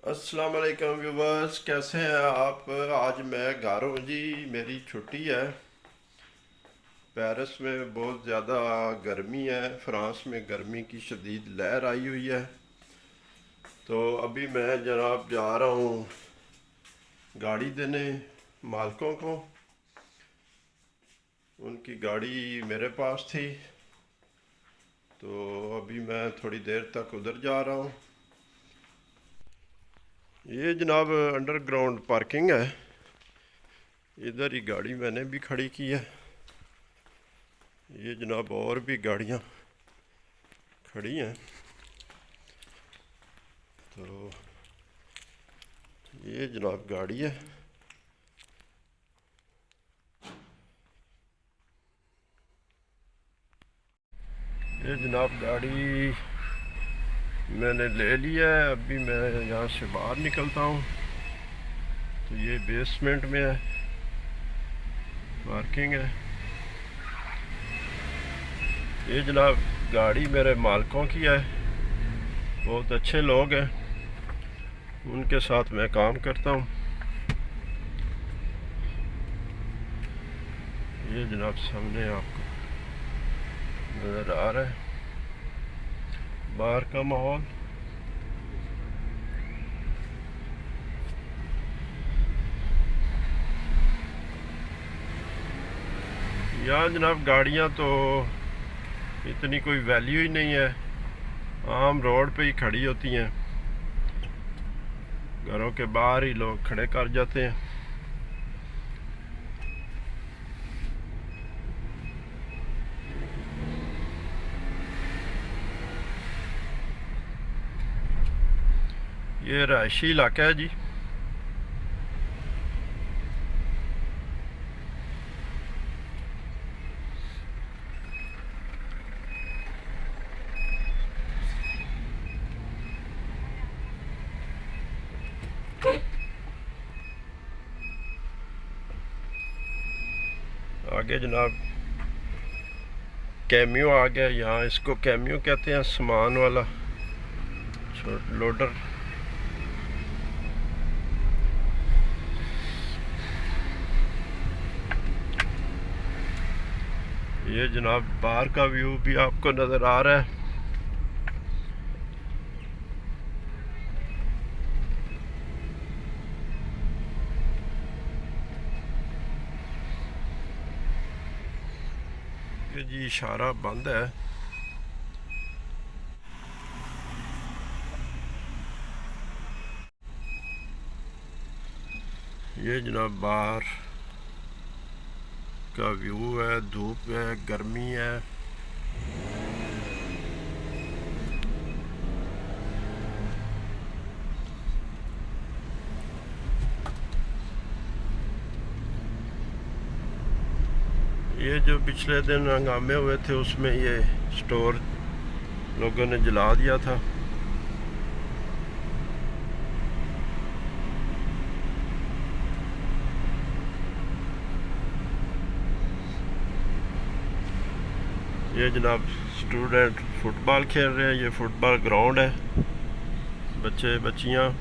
अस्सलाम वालेकुम व्यूवर्स, कैसे हैं आप। आज मैं घर हूँ जी, मेरी छुट्टी है। पेरिस में बहुत ज़्यादा गर्मी है, फ्रांस में गर्मी की शदीद लहर आई हुई है। तो अभी मैं जनाब जा रहा हूँ गाड़ी देने मालिकों को। उनकी गाड़ी मेरे पास थी, तो अभी मैं थोड़ी देर तक उधर जा रहा हूँ। ये जनाब अंडरग्राउंड पार्किंग है, इधर ही गाड़ी मैंने भी खड़ी की है। ये जनाब और भी गाड़ियाँ खड़ी हैं। तो ये जनाब गाड़ी है। ये जनाब गाड़ी मैंने ले लिया है। अभी मैं यहाँ से बाहर निकलता हूँ। तो ये बेसमेंट में है, पार्किंग है। ये जनाब गाड़ी मेरे मालिकों की है, बहुत अच्छे लोग हैं, उनके साथ मैं काम करता हूँ। ये जनाब सामने आपको नज़र आ रहा है बाहर का माहौल। यहाँ जनाब गाड़ियाँ तो इतनी कोई वैल्यू ही नहीं है, आम रोड पे ही खड़ी होती हैं, घरों के बाहर ही लोग खड़े कर जाते हैं। ये रहायशी इलाका है जी। आगे जनाब कैमियो आ गया, यहाँ इसको कैमियो कहते हैं, सामान वाला लोडर। ये जनाब बाहर का व्यू भी आपको नज़र आ रहा है। ये जी इशारा बंद है। ये जनाब बाहर का व्यू है, धूप है, गर्मी है। ये जो पिछले दिन हंगामे हुए थे उसमें ये स्टोर लोगों ने जला दिया था। ये जनाब स्टूडेंट फुटबॉल खेल रहे हैं, ये फुटबॉल ग्राउंड है, बच्चे बच्चियाँ।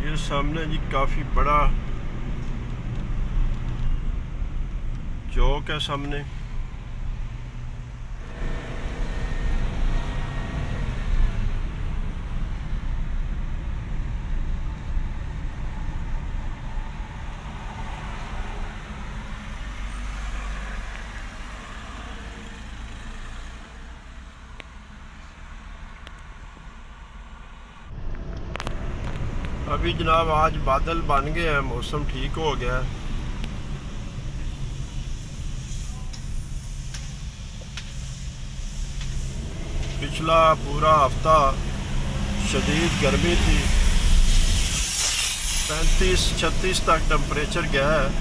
ये सामने जी काफ़ी बड़ा चौक है सामने। अभी जनाब आज बादल बन गए हैं, मौसम ठीक हो गया है। पिछला पूरा हफ्ता शदीद गर्मी थी, 35-36 तक टेम्परेचर गया है।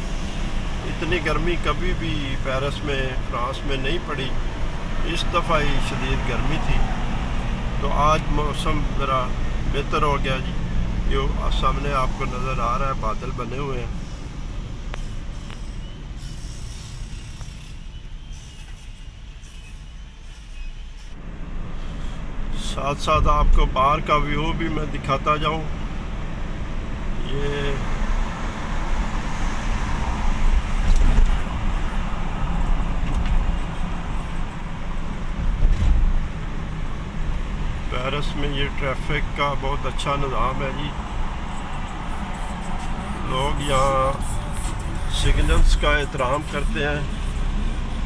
इतनी गर्मी कभी भी पेरिस में, फ्रांस में नहीं पड़ी। इस दफ़ा ही शदीद गर्मी थी। तो आज मौसम ज़रा बेहतर हो गया जी। ये सामने आपको नज़र आ रहा है, बादल बने हुए हैं। साथ साथ आपको बाहर का व्यू भी मैं दिखाता जाऊं। ये पेरिस में ये ट्रैफिक का बहुत अच्छा निज़ाम है जी। लोग यहाँ सिग्नल्स का एहतराम करते हैं,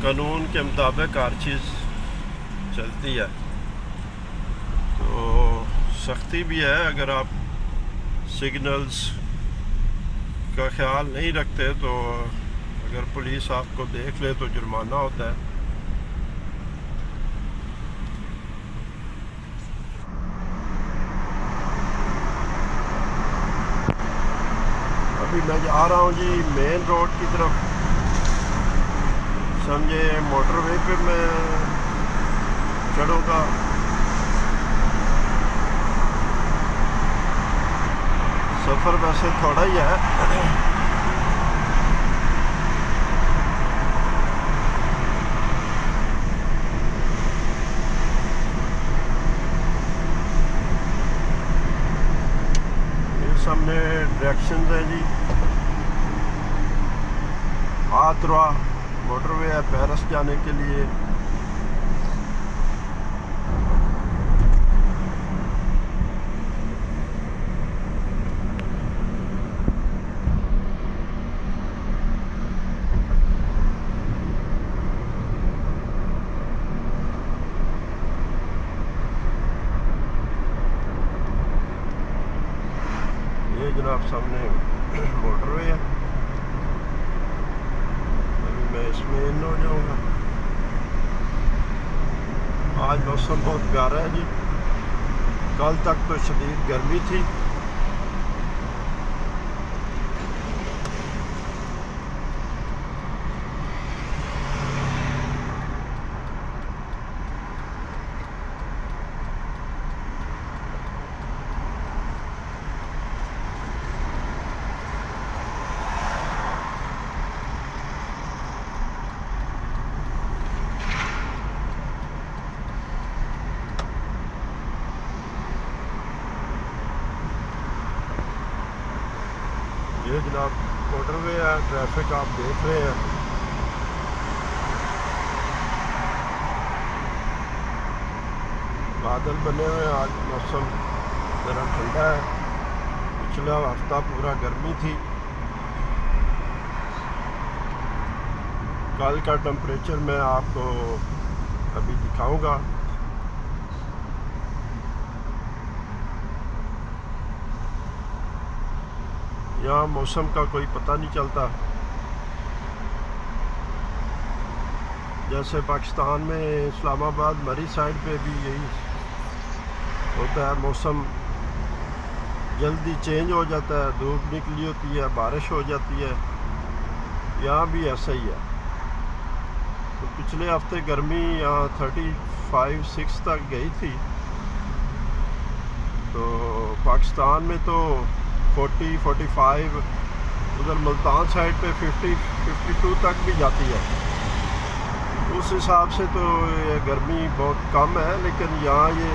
कानून के मुताबिक हर चीज़ चलती है। तो सख्ती भी है, अगर आप सिग्नल्स का ख्याल नहीं रखते तो अगर पुलिस आपको देख ले तो जुर्माना होता है। अभी मैं जा रहा हूँ जी मेन रोड की तरफ। समझे मोटरवे पे मैं चढ़ूँगा। सफ़र वैसे थोड़ा ही है। ये सामने डायरेक्शन है जी। आतरा मोटरवे है पेरिस जाने के लिए। ये जनाब सामने मोटरवे है। अभी मैं इसमें इन हो जाऊँगा। आज मौसम बहुत प्यारा है जी। कल तक तो शदीद गर्मी थी। ये जनाब मोटरवे है, ट्रैफिक आप देख रहे हैं। बादल बने हुए हैं। आज मौसम ज़रा ठंडा है। पिछला हफ्ता पूरा गर्मी थी। कल का टेम्परेचर मैं आपको अभी दिखाऊंगा। यहाँ मौसम का कोई पता नहीं चलता। जैसे पाकिस्तान में इस्लामाबाद मरी साइड पे भी यही होता है। मौसम जल्दी चेंज हो जाता है, धूप निकली होती है, बारिश हो जाती है। यहाँ भी ऐसा ही है। तो पिछले हफ्ते गर्मी यहाँ 35-36 तक गई थी। तो पाकिस्तान में तो 40-45, उधर मुल्तान साइड पे 50-52 तक भी जाती है। उस हिसाब से तो ये गर्मी बहुत कम है, लेकिन यहाँ ये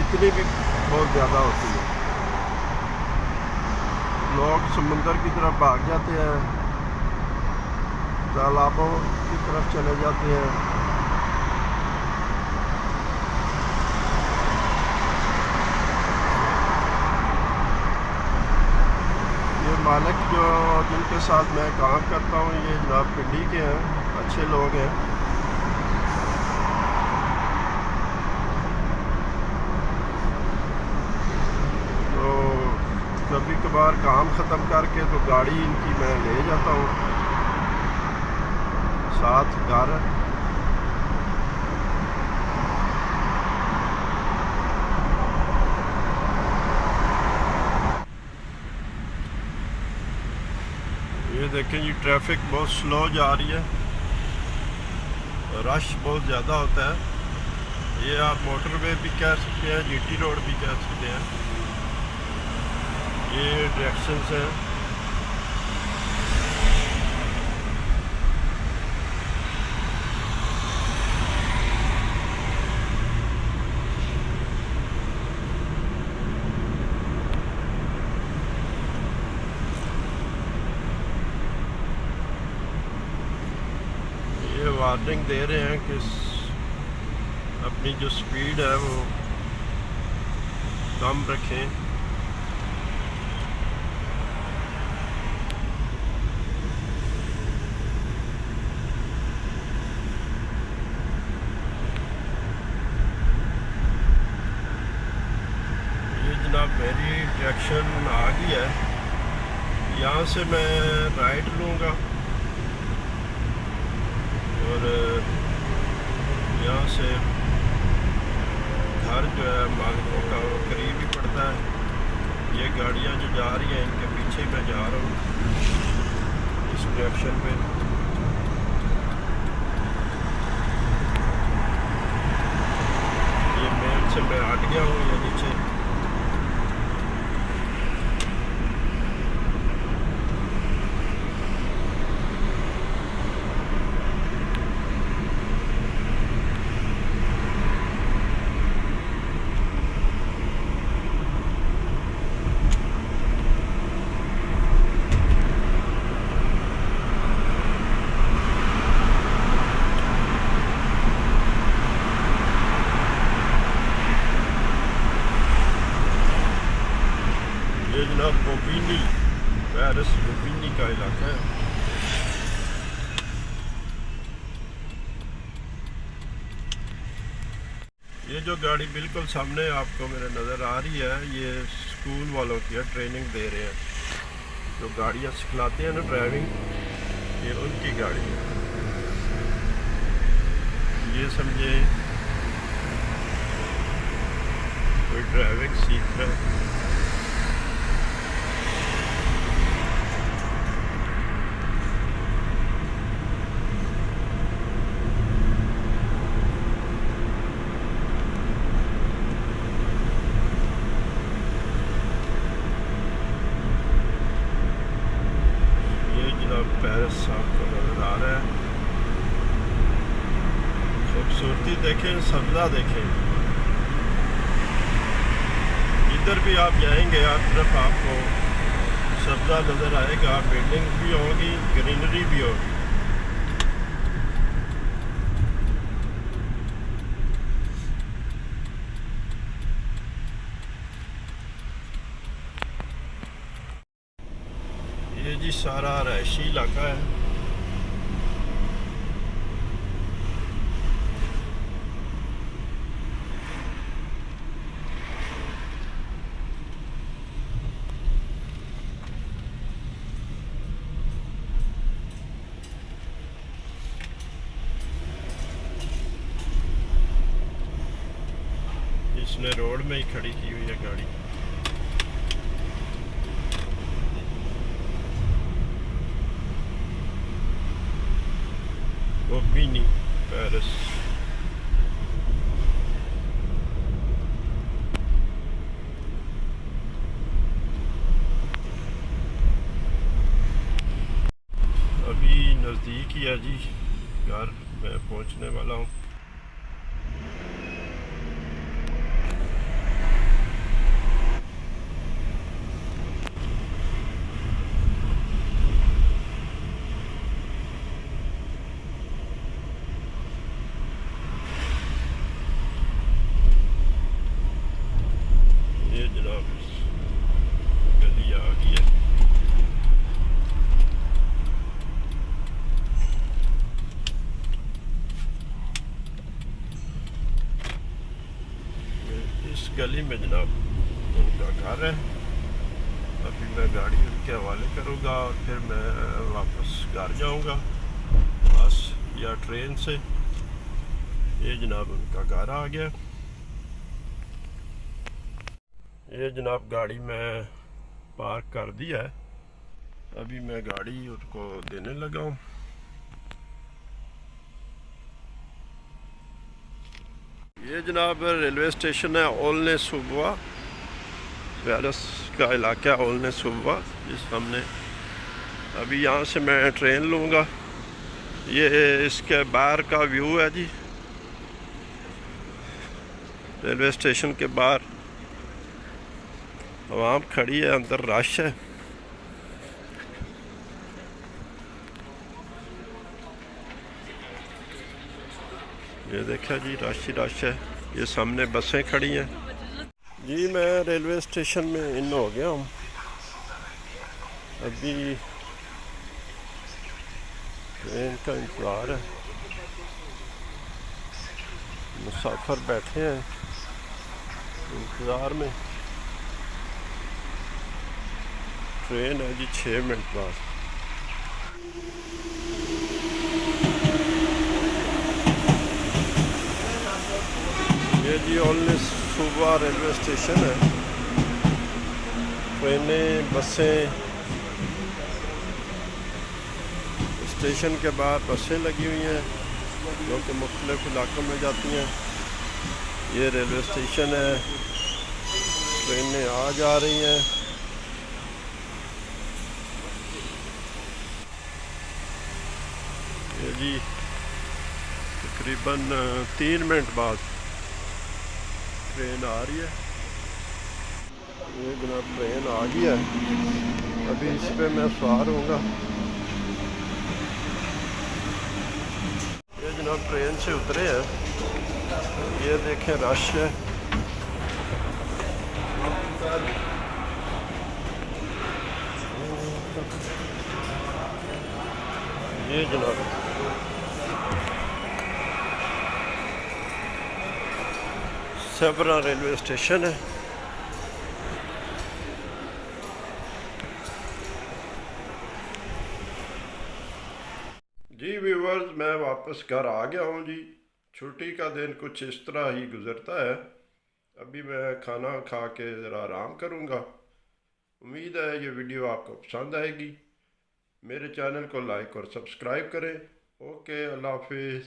इतनी भी बहुत ज़्यादा होती है। लोग समुंदर की तरफ भाग जाते हैं, तालाबों की तरफ चले जाते हैं। मालिक जो जिनके साथ मैं काम करता हूँ, ये जनाब पिंडी के हैं, अच्छे लोग हैं। तो कभी कभार काम ख़त्म करके तो गाड़ी इनकी मैं ले जाता हूँ साथ घर। ये देखें जी, ट्रैफिक बहुत स्लो जा रही है, रश बहुत ज़्यादा होता है। ये आप मोटरवे भी कह सकते हैं, जीटी रोड भी कह सकते हैं। ये डायरेक्शंस हैं। ये वार्निंग दे रहे हैं कि अपनी जो स्पीड है वो कम रखें। ये जनाब मेरी डायरेक्शन आ गई है, यहाँ से मैं राइट लूँगा और यहाँ से घर जो है मालिकों का वो करीब ही पड़ता है। ये गाड़ियाँ जो जा रही हैं इनके पीछे मैं जा रहा हूँ इस डायरेक्शन पे। ये मेन से मैं हट गया हूँ ये नीचे। ये जनाब बोबिनी, पेरिस बोबिनी का इलाका है। ये जो गाड़ी बिल्कुल सामने आपको मेरे नज़र आ रही है, ये स्कूल वालों की है, ट्रेनिंग दे रहे हैं। जो गाड़ियाँ सिखलाते हैं ना ड्राइविंग, ये उनकी गाड़ी है। ये समझे कोई ड्राइविंग सीख रहा है। पेरिस आपको नजर आ रहा है। खूबसूरती देखें, सब्जा देखें। इधर भी आप जाएंगे आप तरफ आपको सब्जा नजर आएगा, बिल्डिंग भी होगी, ग्रीनरी भी होगी। ये जी सारा रहायशी इलाका है। इसने रोड में ही खड़ी की हुई है गाड़ी। बोबिनी, पेरिस। अभी नज़दीक ही है जी, घर मैं पहुंचने वाला हूँ। ये जनाब गली आ गई है। इस गली में जनाब उनका घर है। अभी मैं गाड़ी उनके हवाले करूँगा और फिर मैं वापस घर जाऊँगा बस या ट्रेन से। ये जनाब उनका घर आ गया। ये जनाब गाड़ी में पार्क कर दिया है। अभी मैं गाड़ी उनको देने लगा हूँ। ये जनाब रेलवे स्टेशन है ओलने सुबवा, पैलेस का इलाका है ओलने सुबवा जिस हमने अभी यहाँ से मैं ट्रेन लूँगा। ये इसके बाहर का व्यू है जी, रेलवे स्टेशन के बाहर आवाम खड़ी है, अंदर रश है। ये देखा जी रश ही रश है। ये सामने बसें खड़ी हैं जी। मैं रेलवे स्टेशन में इन हो गया हूँ। अभी ट्रेन का इंतज़ार है, मुसाफिर बैठे हैं इंतज़ार में। ट्रेन है जी 6 मिनट बाद। ये जी ओलने सुबवा रेलवे स्टेशन है। ट्रेनें बसें, स्टेशन के बाहर बसें लगी हुई हैं जो कि मुख्तलिफ इलाकों में जाती हैं। ये रेलवे स्टेशन है, ट्रेनें आ जा रही हैं। ये जी तकरीबन 3 मिनट बाद ट्रेन आ रही है। ये जनाब ट्रेन आ गई है, अभी इस पे मैं सवार होऊंगा। ये जनाब ट्रेन से उतरे हैं, ये देखें रश है। ये जनाब सबरा रेलवे स्टेशन है। जी व्यूवर्स, मैं वापस घर आ गया हूँ जी। छुट्टी का दिन कुछ इस तरह ही गुजरता है। अभी मैं खाना खा के ज़रा आराम करूँगा। उम्मीद है ये वीडियो आपको पसंद आएगी। मेरे चैनल को लाइक और सब्सक्राइब करें। ओके, अल्लाह हाफिज़।